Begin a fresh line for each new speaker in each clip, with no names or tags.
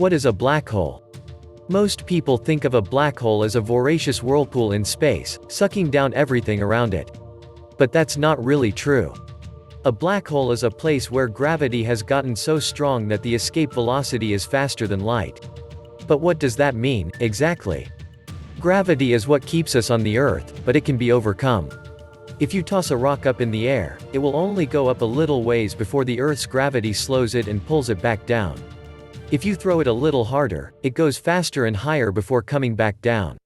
What is a black hole? Most people think of a black hole as a voracious whirlpool in space, sucking down everything around it. But that's not really true. A black hole is a place where gravity has gotten so strong that the escape velocity is faster than light. But what does that mean, exactly? Gravity is what keeps us on the Earth, but it can be overcome. If you toss a rock up in the air, it will only go up a little ways before the Earth's gravity slows it and pulls it back down. If you throw it a little harder, it goes faster and higher before coming back down.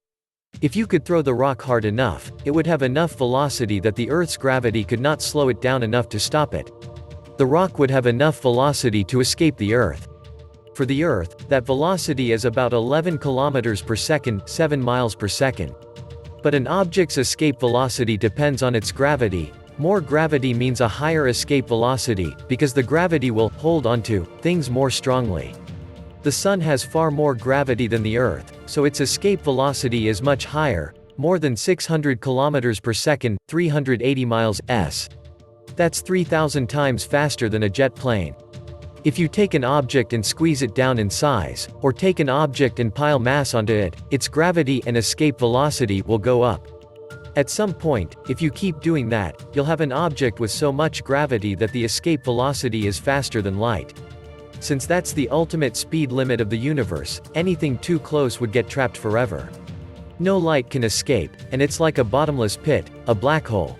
If you could throw the rock hard enough, it would have enough velocity that the Earth's gravity could not slow it down enough to stop it. The rock would have enough velocity to escape the Earth. For the Earth, that velocity is about 11 kilometers per second, 7 miles per second. But an object's escape velocity depends on its gravity. More gravity means a higher escape velocity, because the gravity will hold onto things more strongly. The Sun has far more gravity than the Earth, so its escape velocity is much higher, more than 600 kilometers per second, 380 miles s. That's 3,000 times faster than a jet plane. If you take an object and squeeze it down in size, or take an object and pile mass onto it, its gravity and escape velocity will go up. At some point, if you keep doing that, you'll have an object with so much gravity that the escape velocity is faster than light. Since that's the ultimate speed limit of the universe, anything too close would get trapped forever. No light can escape, and it's like a bottomless pit, a black hole.